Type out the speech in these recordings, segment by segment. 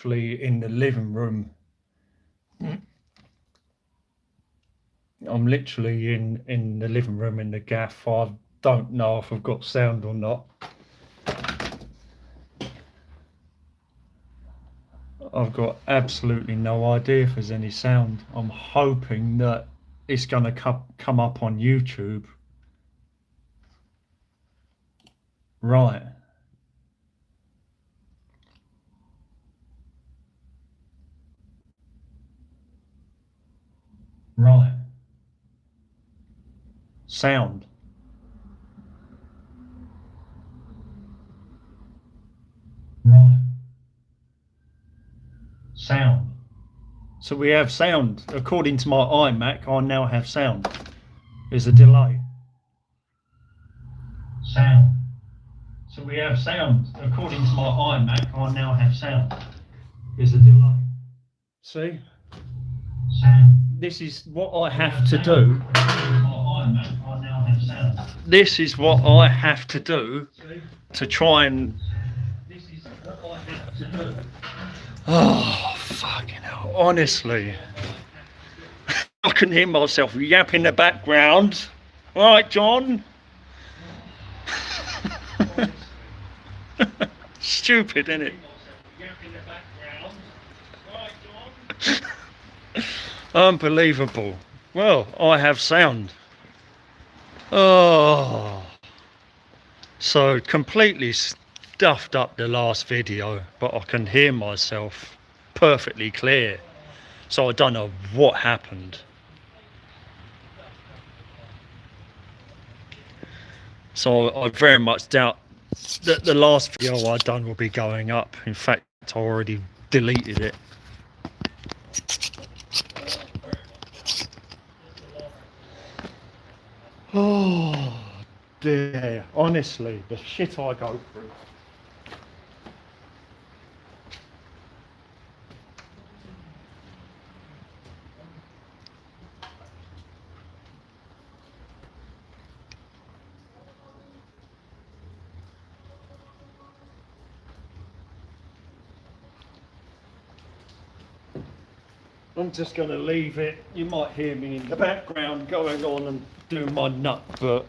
literally in the living room. I'm literally in the living room in the gaff. I don't know if I've got sound or not. I've got absolutely no idea if there's any sound. I'm hoping that it's going to come up on YouTube. Right. Right. Sound. Right. Sound. So we have sound. According to my iMac, I now have sound. There's a delay. Sound. So we have sound. According to my iMac, I now have sound. There's a delay. See? Sound. This is what I have to do. This is what I have to do to try and. This is what I have to do. Oh, fucking hell. Honestly. I can hear myself yap in the background. All right, John? Stupid, isn't it? Unbelievable. Well, I have sound. Oh. So completely stuffed up the last video, but I can hear myself perfectly clear. So I don't know what happened. So I very much doubt that the last video I done will be going up. In fact, I already deleted it. Oh dear, honestly, the shit I go through. I'm just going to leave it. You might hear me in the background going on and doing my nut, but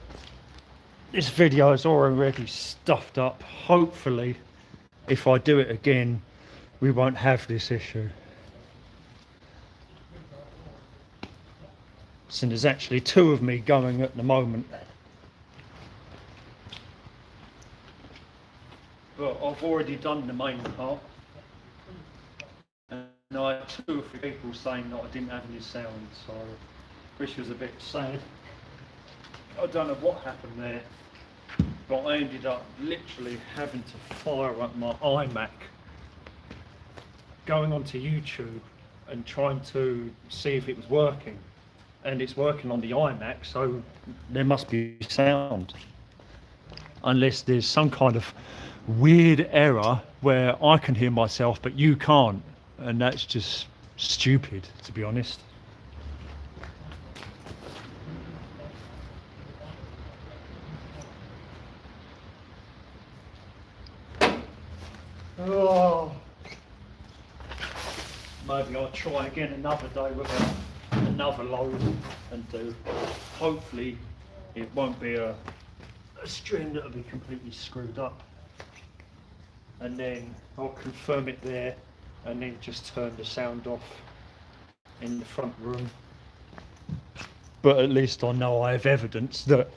this video is already stuffed up. Hopefully, if I do it again, we won't have this issue. So there's actually two of me going at the moment. But I've already done the main part. And I had 2 or 3 people saying that I didn't have any sound, so which was a bit sad. I don't know what happened there, but I ended up literally having to fire up my iMac, going onto YouTube and trying to see if it was working. And it's working on the iMac, so there must be sound. Unless there's some kind of weird error where I can hear myself but you can't. And that's just stupid, to be honest. Oh. Maybe I'll try again another day with another load and do. Hopefully it won't be a string that'll be completely screwed up. And then I'll confirm it there and then just turn the sound off in the front room. But at least I know I have evidence that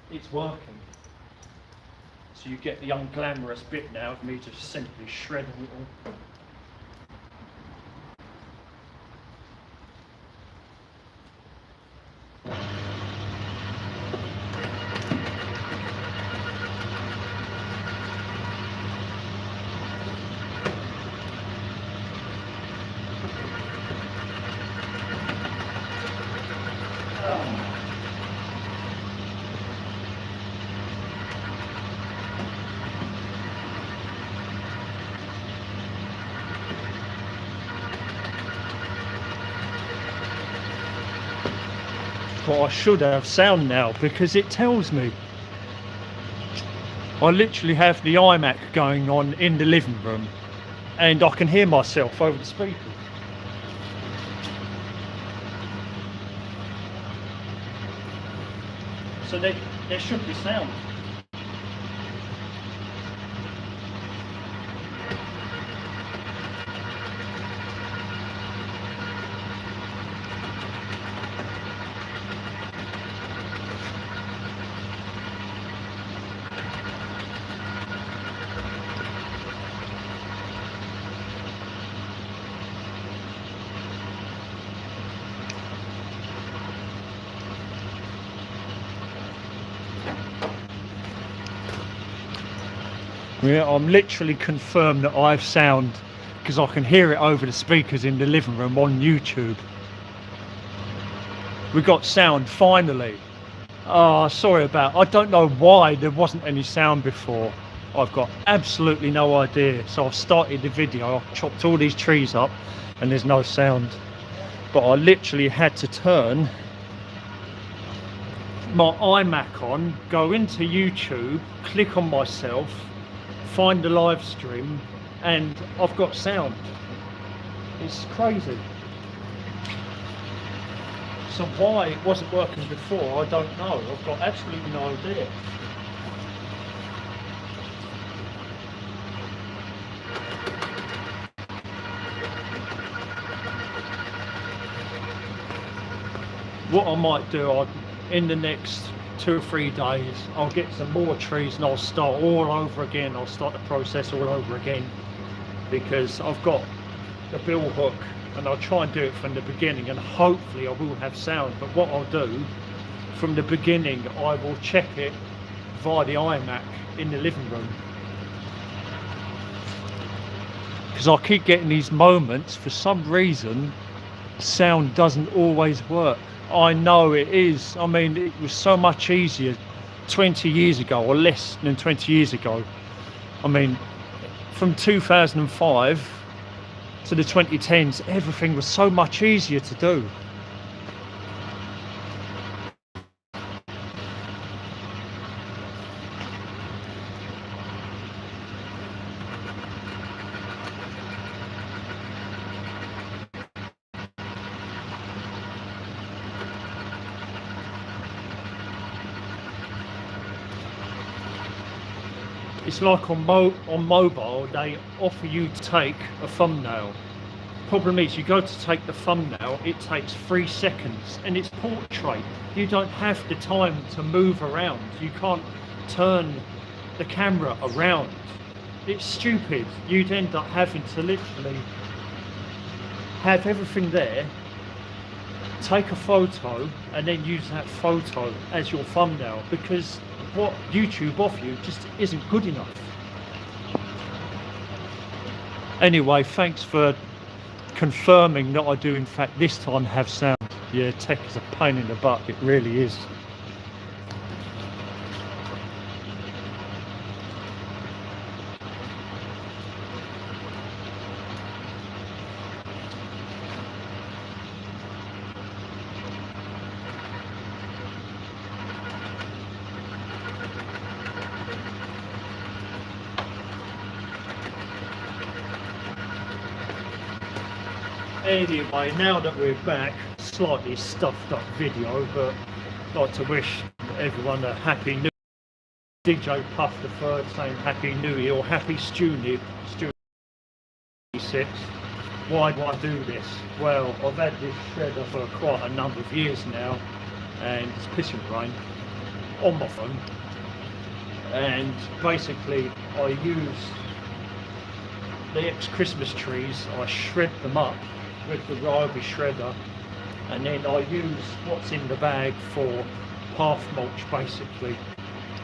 it's working. So you get the unglamorous bit now of me just simply shredding it all. But I should have sound now because it tells me. I literally have the iMac going on in the living room, and I can hear myself over the speakers. So there should be sound. Yeah, I'm literally confirmed that I have sound because I can hear it over the speakers in the living room on YouTube. We got sound finally. Oh, sorry about, I don't know why there wasn't any sound before. I've got absolutely no idea. So I've started the video, I've chopped all these trees up and there's no sound. But I literally had to turn my iMac on, go into YouTube, click on myself, find the live stream, and I've got sound. It's crazy. So why it wasn't working before, I don't know. I've got absolutely no idea. What I might do, in the next 2 or 3 days, I'll get some more trees and I'll start all over again. I'll start the process all over again, because I've got the bill hook, and I'll try and do it from the beginning, and hopefully I will have sound. But what I'll do from the beginning, I will check it via the iMac in the living room, because I keep getting these moments, for some reason sound doesn't always work. I know it is. I mean, it was so much easier 20 years ago, or less than 20 years ago. I mean, from 2005 to the 2010s, everything was so much easier to do. It's like on mobile, they offer you to take a thumbnail. Problem is, you go to take the thumbnail, it takes 3 seconds, and it's portrait. You don't have the time to move around. You can't turn the camera around. It's stupid. You'd end up having to literally have everything there, take a photo, and then use that photo as your thumbnail, because what YouTube offer you just isn't good enough. Anyway, thanks for confirming that I do in fact this time have sound. Yeah, tech is a pain in the butt, it really is. Anyway, now that we're back, slightly stuffed up video, but I'd like to wish everyone a happy new year. DJ Puff the Third saying happy new year, or happy Stewie 6. Why do I do this? Well, I've had this shredder for quite a number of years now, and it's pissing rain on my phone, and basically I use the ex-Christmas trees, I shred them up with the Ryobi shredder, and then I use what's in the bag for path mulch basically.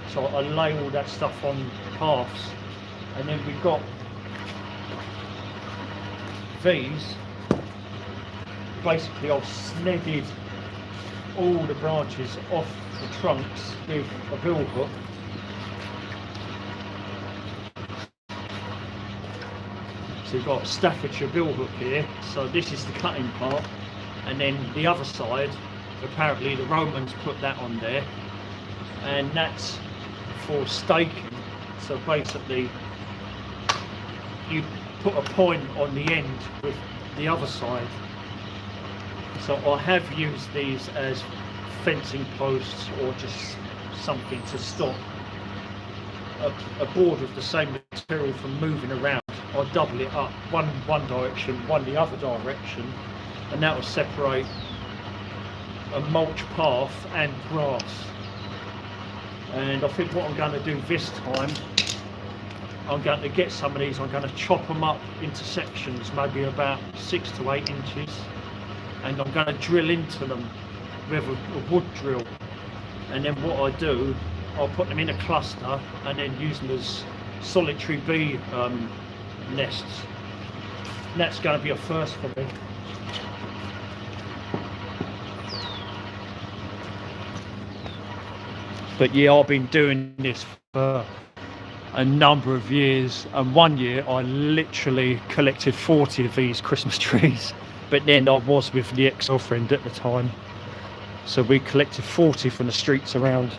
So I lay all that stuff on paths, and then we've got these. Basically I've snedded all the branches off the trunks with a bill hook. So you've got a Staffordshire bill hook here, so this is the cutting part, and then the other side, apparently the Romans put that on there, and that's for staking. So basically you put a point on the end with the other side. So I have used these as fencing posts or just something to stop a board of the same material from moving around. I'll double it up, one direction, one the other direction, and that will separate a mulch path and grass. And I think what I'm going to do this time, I'm going to get some of these, I'm going to chop them up into sections, maybe about 6 to 8 inches, and I'm going to drill into them with a wood drill. And then what I do, I'll put them in a cluster and then use them as solitary bee nests. And that's going to be a first for me. But yeah, I've been doing this for a number of years, and one year I literally collected 40 of these Christmas trees. But then I was with the ex-girlfriend at the time, so we collected 40 from the streets around.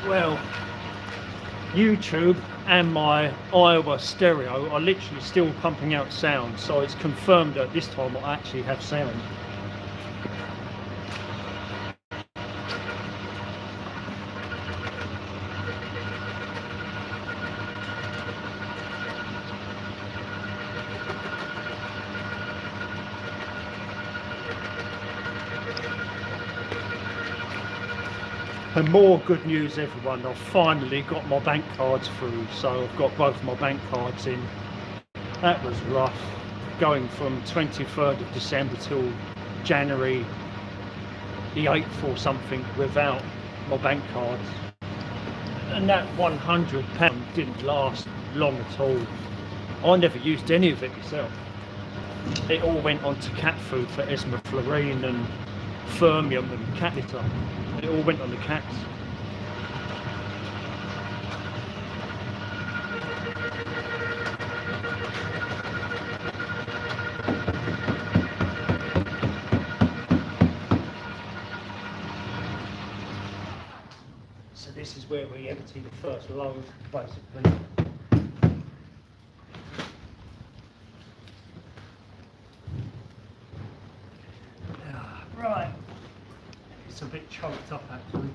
Well, YouTube and my Iowa stereo are literally still pumping out sound, so it's confirmed that this time I actually have sound. And more good news, everyone, I've finally got my bank cards through, so I've got both my bank cards in. That was rough, going from 23rd of December till January the 8th or something without my bank cards. And that £100 didn't last long at all. I never used any of it myself. It all went on to cat food for esmeflurine and fermium and cat litter. It all went on the cats. So this is where we empty the first load, basically. Right. It's a bit choked up actually.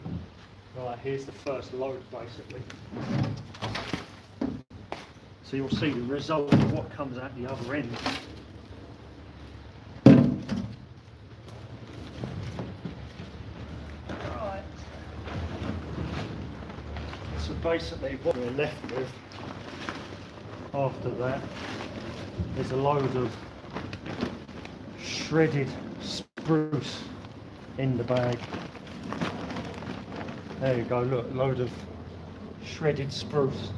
Right, here's the first load basically. So you'll see the result of what comes out the other end. Right. So basically what we're left with after that is a load of shredded spruce in the bag. There you go, look, a load of shredded spruce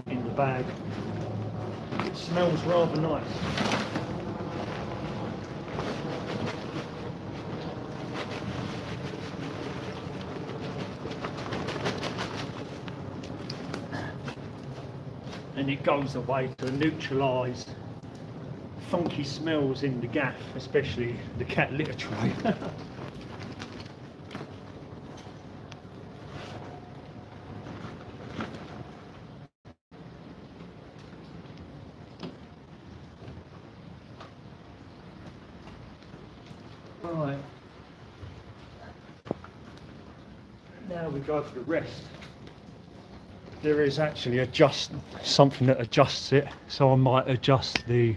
in the bag. It smells rather nice. And it goes away to neutralise funky smells in the gaff, especially the cat litter tray. Right, now we go for the rest. There is actually something that adjusts it, so I might adjust the.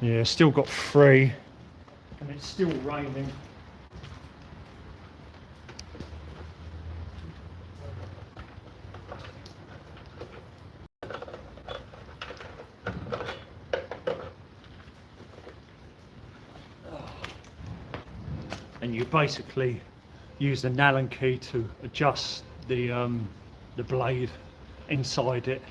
Yeah, still got 3, and it's still raining. And you basically use the Allen key to adjust the blade inside it.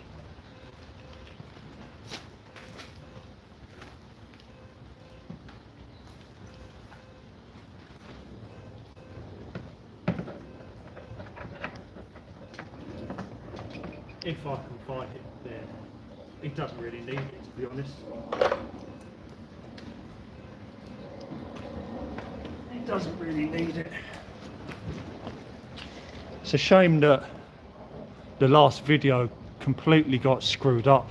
if I can find it there. He doesn't really need it, to be honest. He doesn't really need it. It's a shame that the last video completely got screwed up.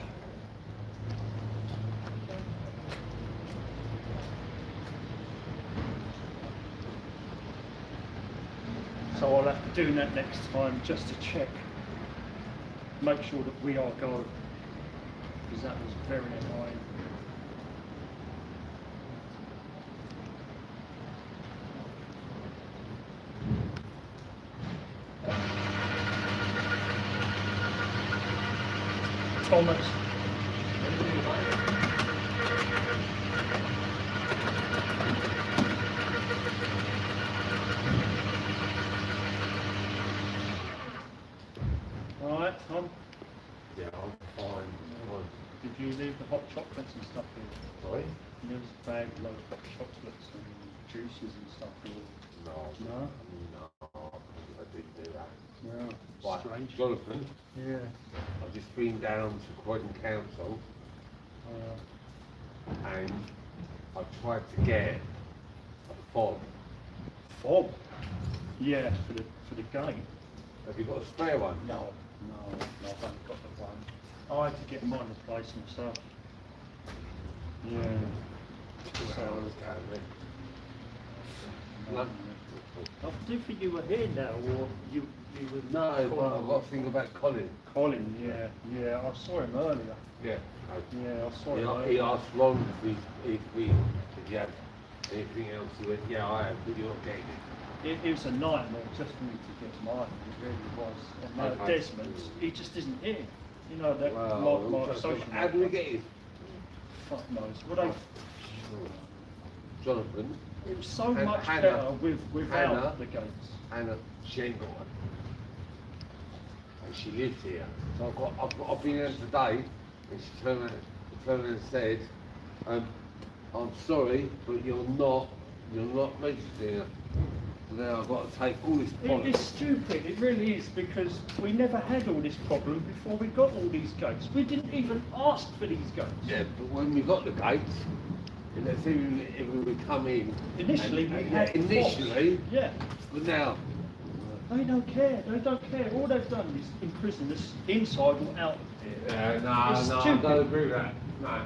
So I'll have to do that next time just to check, make sure that we are go, because that was very annoying. Thomas. Alright, Tom? Yeah, I'm fine. Did you leave the hot chocolates and stuff here? Sorry? There was a bag of loads of hot chocolates and juices and stuff here. No, I didn't do that. Yeah, Right, strange. Jonathan, Yeah. I've just been down to Croydon Council and I've tried to get a fob. Fob? Yeah, for the game. Have you got a spare one? No, I've only got the one. I had to get mine replaced myself. Yeah. So, No. I didn't think you were here now, or you were. No, but I've got to think about Colin. Colin, yeah, I saw him earlier. Yeah. Yeah, I saw him He earlier. asked Ron if he had anything else. He went, yeah, I have, but you're not getting it. It was a nightmare just for me to get mine. It really was. And Okay. Desmond, he just isn't here. You know that Well, like social. how do we get it? Fuck knows. What I. Jonathan, It was so much Hannah- better without Hannah- the gates. Anna, she ain't got one. And she lives here. So I've been here today, and she turned around and said, I'm sorry, but you're not registered here. So now I've got to take all this It's policy. stupid, it really is, because we never had all this problem before we got all these gates. We didn't even ask for these gates. Yeah, but when we got the gates, and let's see if we would come in. Initially, we had initially, fobs. Yeah. but now. They don't care. They don't care. All they've done is imprison us inside or out. Yeah, no, It's I stupid. don't agree with that. No.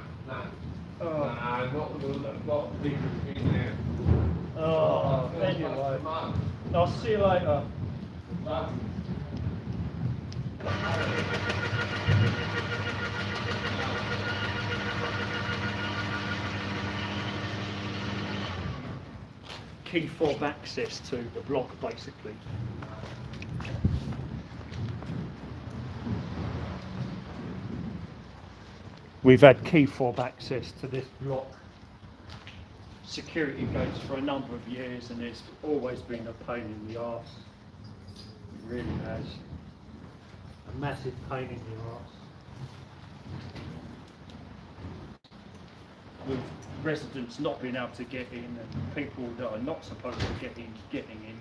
Oh. Not big thing there. Oh, anyway. I'll see you later. Key fob access to the block, basically. We've had key fob access to this block security gates for a number of years, and it's always been a pain in the arse. It really has. A massive pain in the arse. With residents not being able to get in, and people that are not supposed to get in getting in.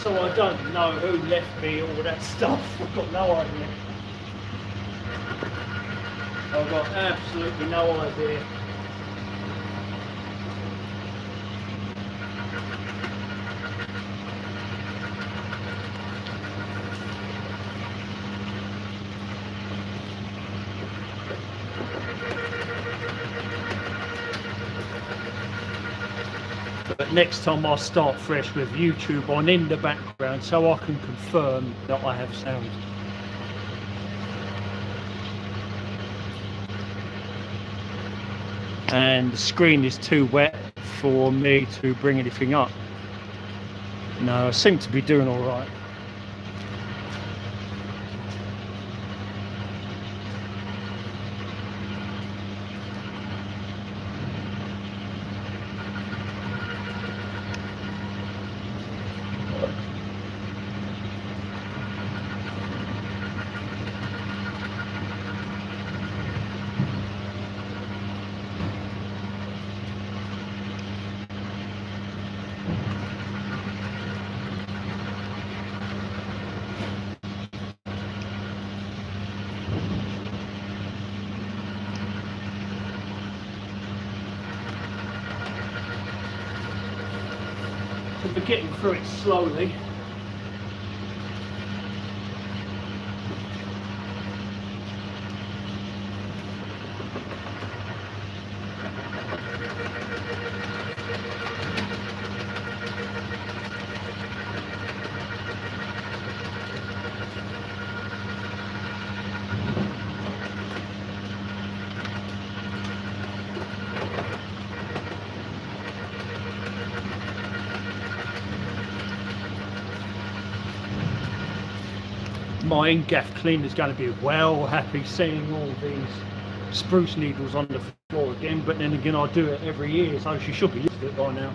So I don't know who left me all that stuff. I've got no idea. I've got absolutely no idea. But next time I'll start fresh with YouTube on in the background so I can confirm that I have sound. And the screen is too wet for me to bring anything up. No, I seem to be doing all right. We're getting through it slowly. My in-gaff cleaner is going to be well happy seeing all these spruce needles on the floor again, but then again I do it every year, so she should be used to it by now.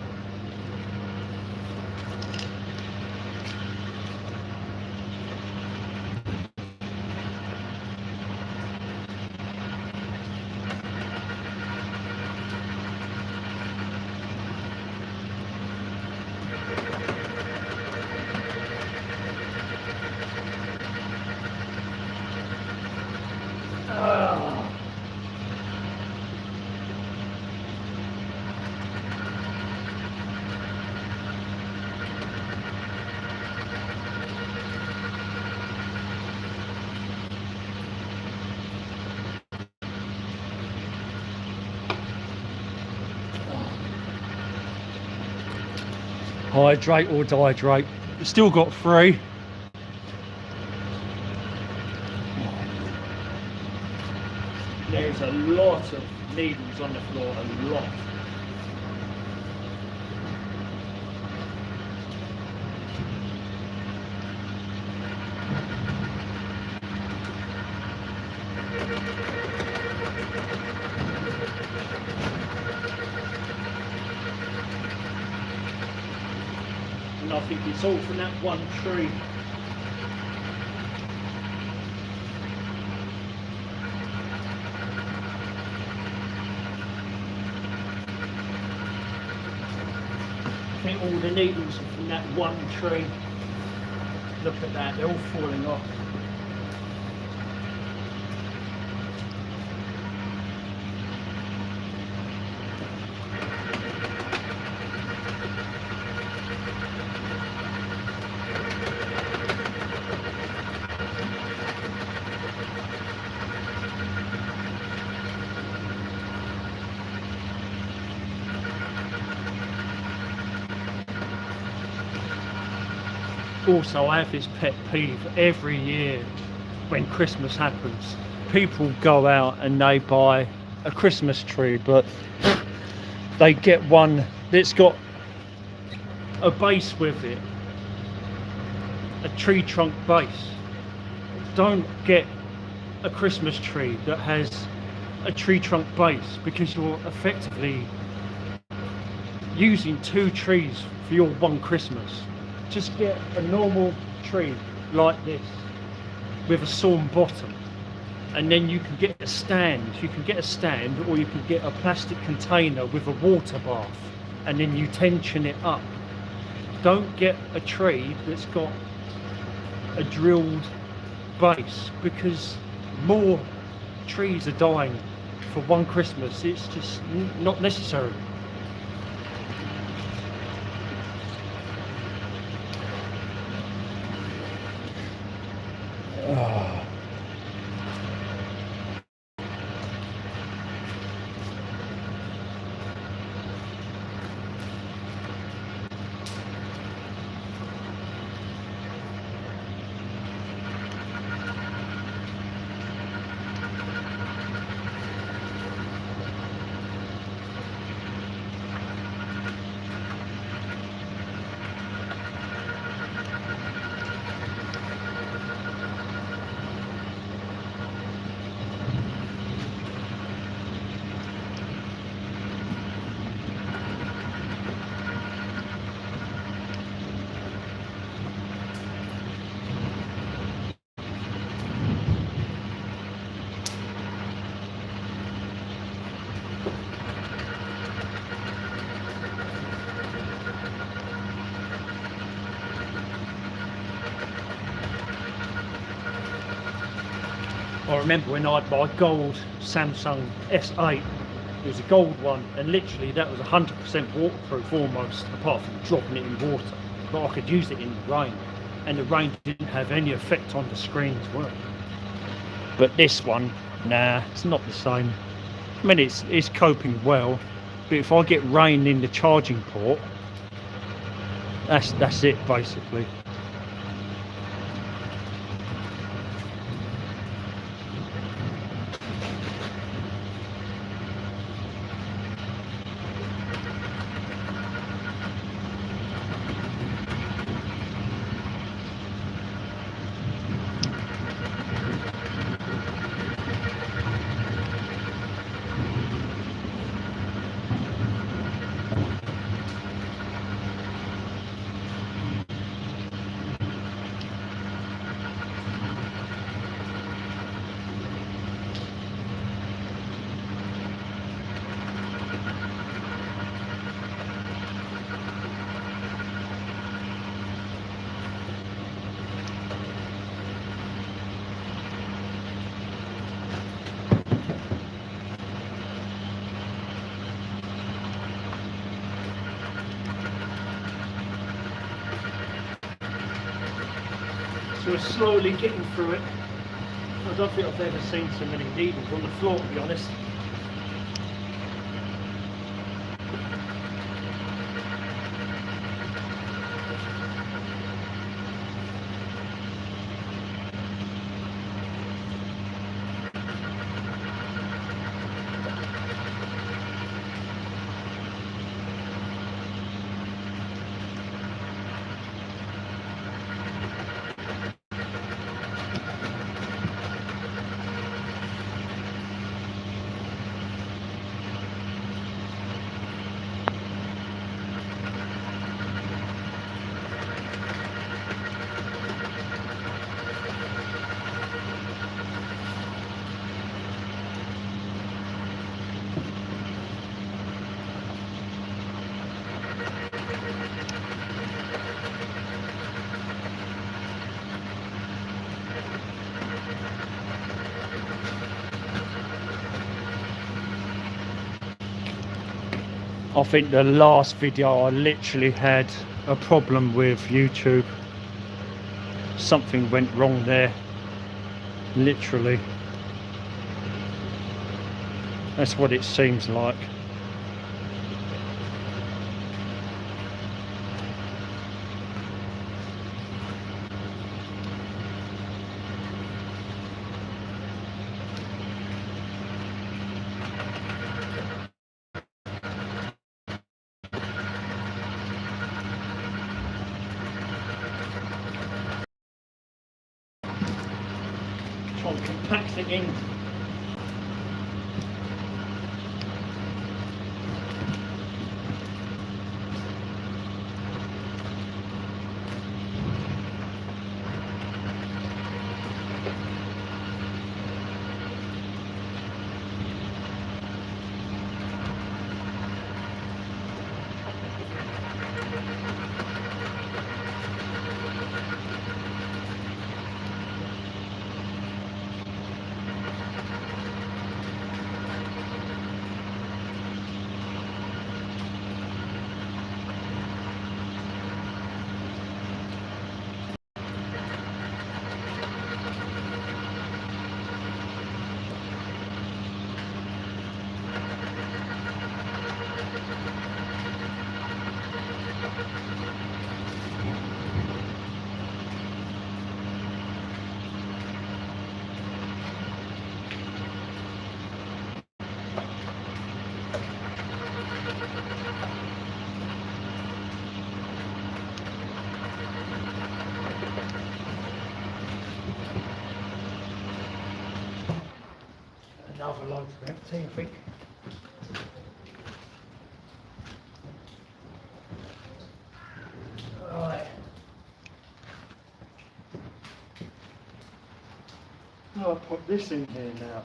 Hydrate or dehydrate. Still got 3. There's a lot of needles on the floor, a lot. And I think it's all from that one tree. I think all the needles are from that one tree. Look at that, they're all falling off. Also, I have this pet peeve every year when Christmas happens. People go out and they buy a Christmas tree, but they get one that's got a base with it, a tree trunk base. Don't get a Christmas tree that has a tree trunk base, because you're effectively using 2 trees for your one Christmas. Just get a normal tree like this with a sawn bottom, and then you can get a stand. You can get a stand, or you can get a plastic container with a water bath, and then you tension it up. Don't get a tree that's got a drilled base, because more trees are dying for one Christmas. It's just not necessary. remember when I had my gold Samsung S8, it was a gold one, and literally that was 100% waterproof almost, apart from dropping it in water. But I could use it in the rain, and the rain didn't have any effect on the screen as well. But this one, nah, it's not the same. I mean, it's coping well, but if I get rain in the charging port, that's it basically. So we're slowly getting through it. I don't think I've ever seen so many needles on the floor, to be honest. I think the last video I literally had a problem with YouTube. Something went wrong there, literally. That's what it seems like. Try and compact it in. Another load for empty, I think. Right. I'll put this in here now.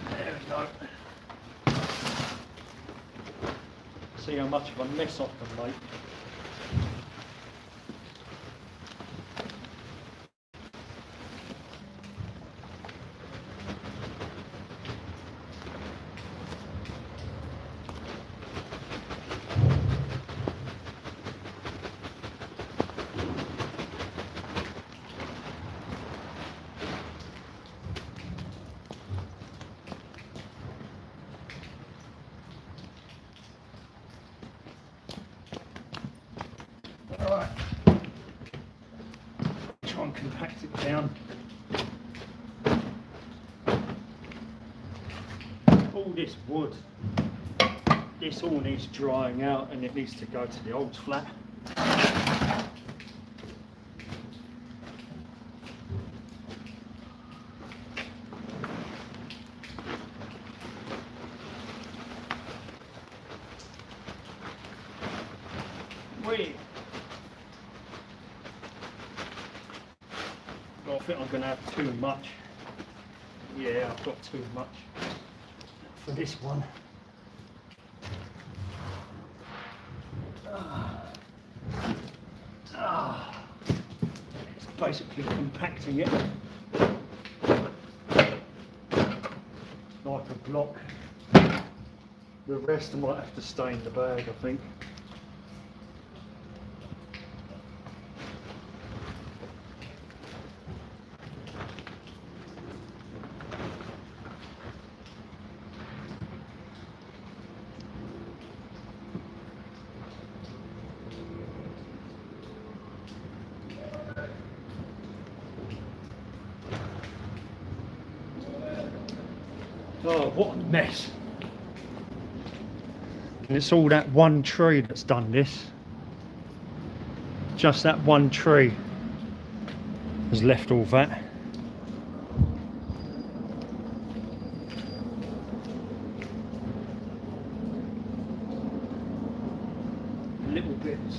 There we go. see how much of a mess I can make. Alright, try and compact it down. All this wood, this all needs drying out and it needs to go to the old flat. I think I'm going to have too much. Yeah, I've got too much for this one. It's basically compacting it like a block. The rest I might have to stay in the bag, I think. Oh, what a mess. And it's all that one tree that's done this. Just that one tree has left all that. Little bits.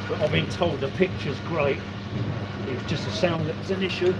But I've been told the picture's great. It's just the sound that's an issue.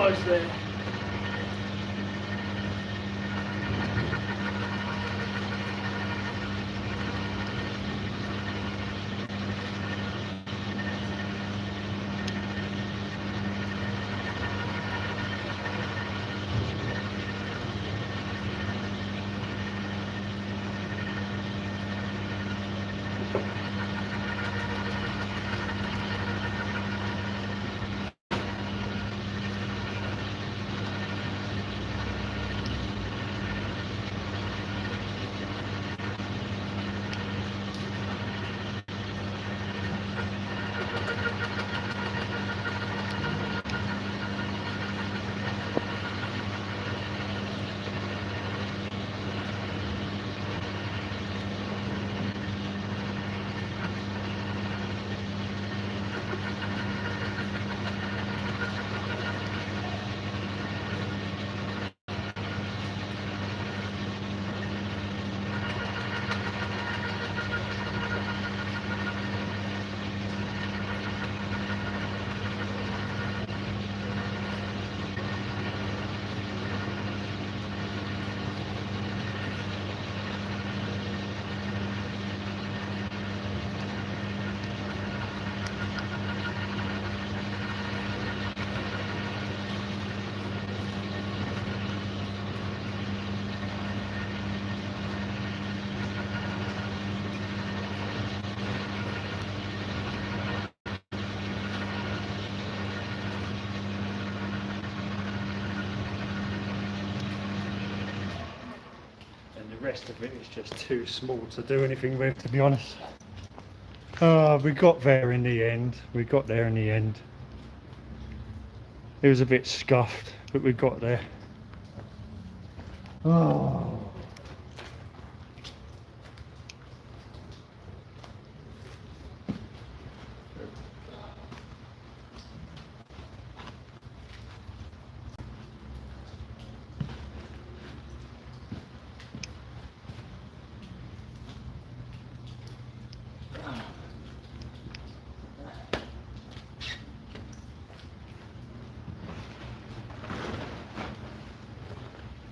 Almost there. rest of it is just too small to do anything with, to be honest. We got there in the end. We got there in the end. It was a bit scuffed, but we got there. Oh.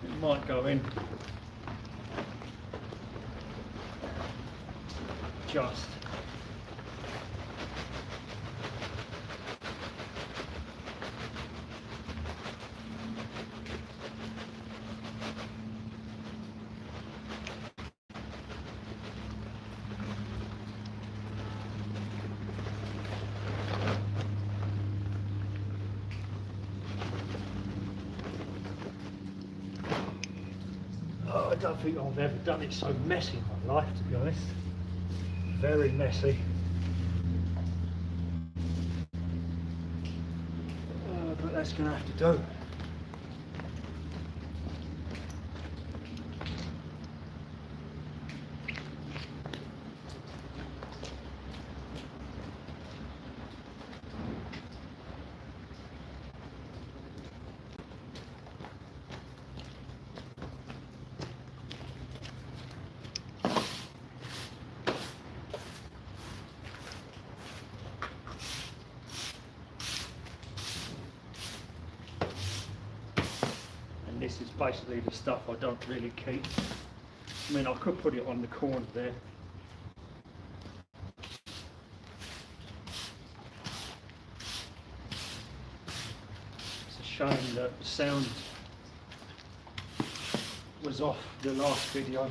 It might go in just. Oh, I don't think I've ever done it so messy in my life, to be honest. Very messy. But that's going to have to do. This is basically the stuff I don't really keep. I mean, I could put it on the corner there. It's a shame that the sound was off the last video.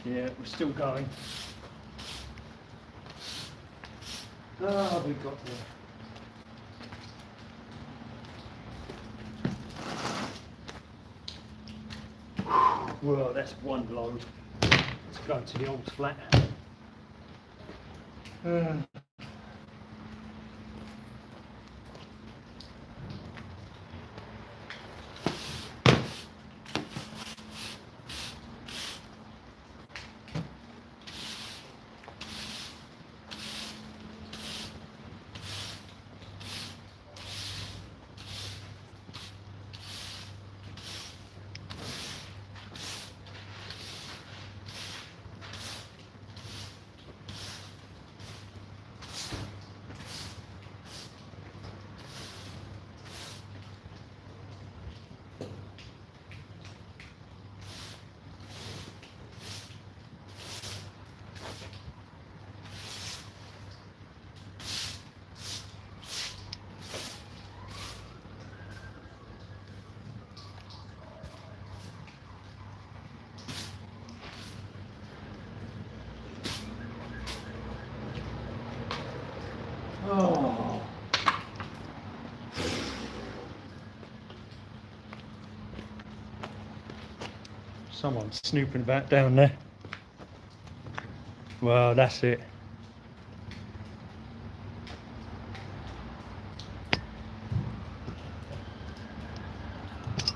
Yeah, we're still going. Ah, we got there. Well, that's one load. Let's go to the old flat. Oh. Someone's snooping about down there. Well, that's it.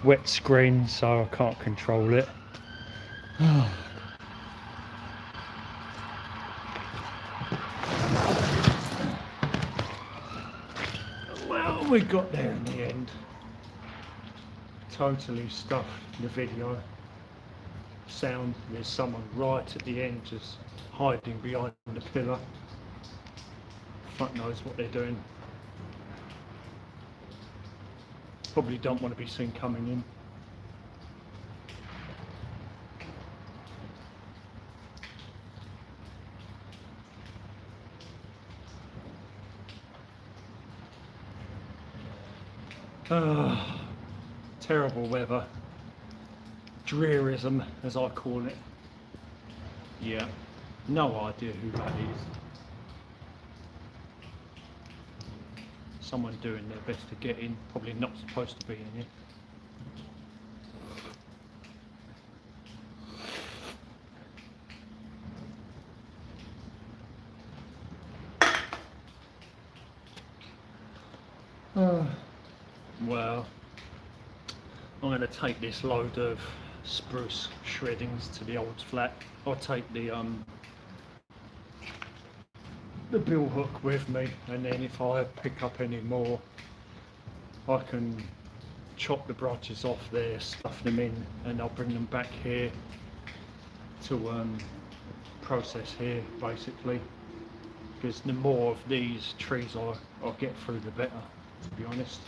Wet screen, so I can't control it. Well, we got there in the end. Totally stuffed the video. Sound, there's someone right at the end just hiding behind the pillar. Fuck knows what they're doing. Probably don't want to be seen coming in. Terrible weather. Drearism, as I call it. Yeah, no idea who that is. someone doing their best to get in, probably not supposed to be in here. Well, I'm going to take this load of spruce shreddings to the old flat. I'll take the bill hook with me, and then if I pick up any more, I can chop the branches off there, stuff them in, and I'll bring them back here to process here, basically. Because the more of these trees I get through, the better, to be honest.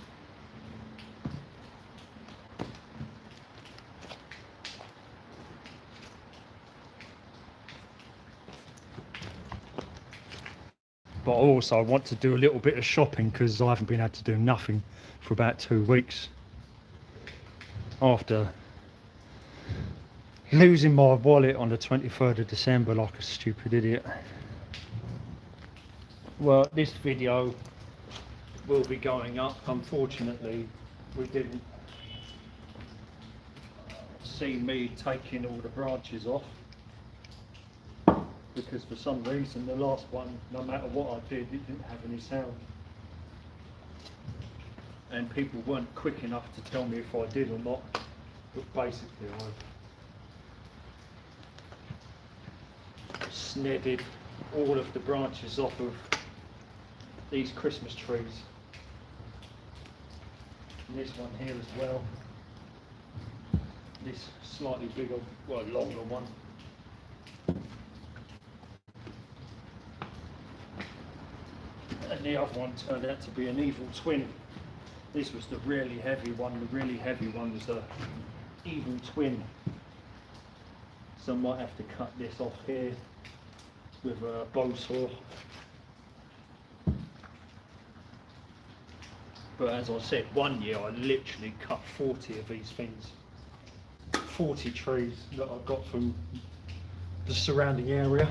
But also I want to do a little bit of shopping because I haven't been able to do nothing for about 2 weeks after losing my wallet on the 23rd of December like a stupid idiot. Well, this video will be going up. Unfortunately, we didn't see me taking all the branches off, because for some reason the last one, no matter what I did, it didn't have any sound. And people weren't quick enough to tell me if I did or not, but basically I snedded all of the branches off of these Christmas trees. And this one here as well. This slightly bigger, well, longer one. And the other one turned out to be an evil twin. This was the really heavy one. The really heavy one was the evil twin. So I might have to cut this off here with a bow saw. But as I said, one year I literally cut 40 of these things. 40 trees that I got from the surrounding area.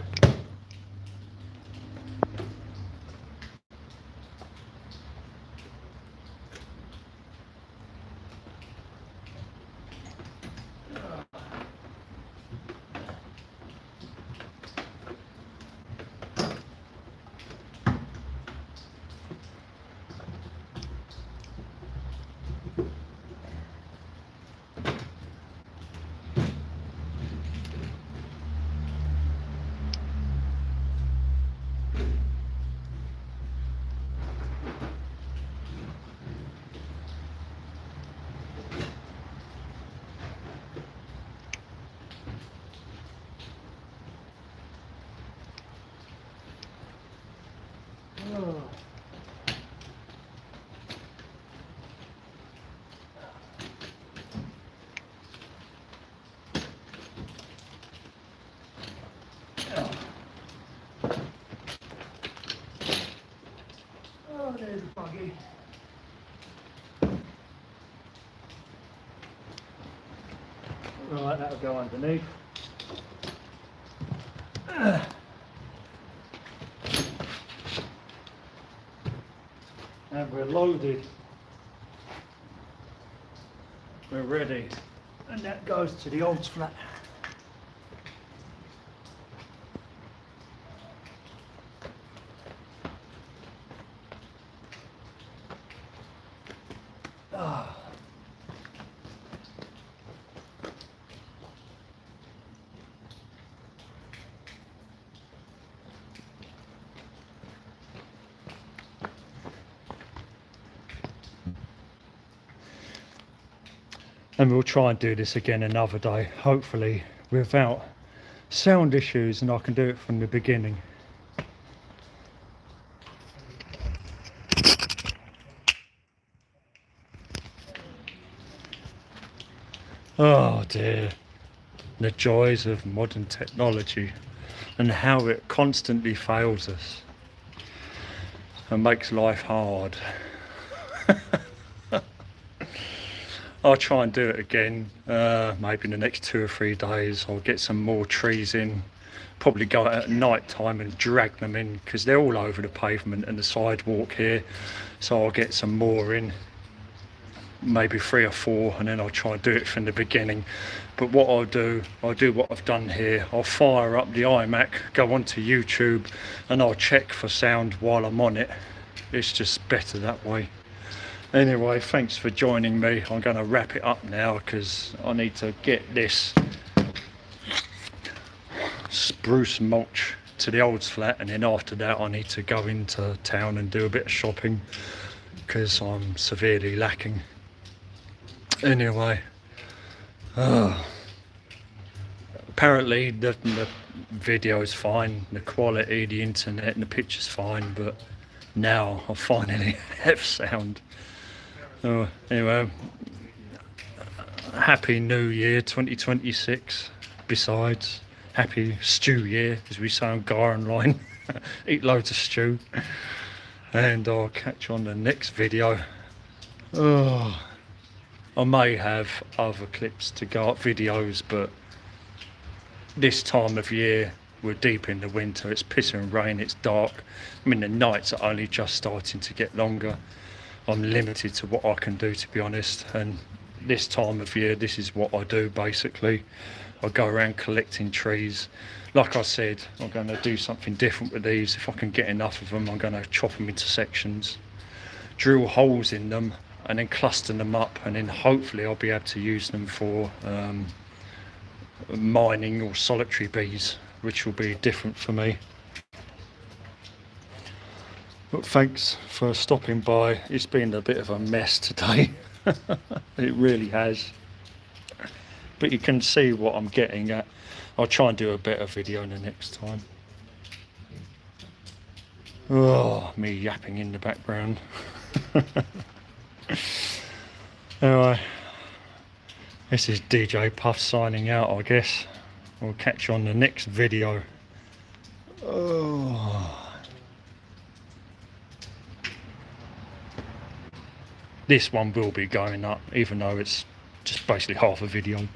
Oh, there's a buggy. Right, that'll go underneath. And we're loaded. We're ready. And that goes to the old flat. And we'll try and do this again another day, hopefully without sound issues, and I can do it from the beginning. Oh dear, the joys of modern technology and how it constantly fails us and makes life hard. I'll try and do it again, maybe in the next 2 or 3 days. I'll get some more trees in probably go out at night time and drag them in, because they're all over the pavement and the sidewalk here. So I'll get some more in, maybe 3 or 4, and then I'll try and do it from the beginning. But what I'll do what I've done here. I'll fire up the iMac, go onto YouTube, and I'll check for sound while I'm on it. It's just better that way. Anyway, thanks for joining me. I'm going to wrap it up now because I need to get this spruce mulch to the old's flat, and then after that I need to go into town and do a bit of shopping because I'm severely lacking. Anyway, apparently the video is fine, the quality, the internet and the picture's fine, but now I finally have sound. Anyway, happy New Year 2026. Besides, happy stew year, as we say on Garden Line. Eat loads of stew, and I'll catch you on the next video. I may have other clips to go up, videos, but this time of year, we're deep in the winter, it's pissing rain, it's dark. I mean, the nights are only just starting to get longer. I'm limited to what I can do, to be honest, and this time of year, this is what I do basically. I go around collecting trees. Like I said, I'm going to do something different with these. If I can get enough of them, I'm going to chop them into sections, drill holes in them, and then cluster them up, and then hopefully I'll be able to use them for mining or solitary bees, which will be different for me. But thanks for stopping by. It's been a bit of a mess today. It really has. But you can see what I'm getting at. I'll try and do a better video in the next time. Oh, me yapping in the background. Anyway, this is DJ Puff signing out, I guess. We'll catch you on the next video. This one will be going up, even though it's just basically half a video.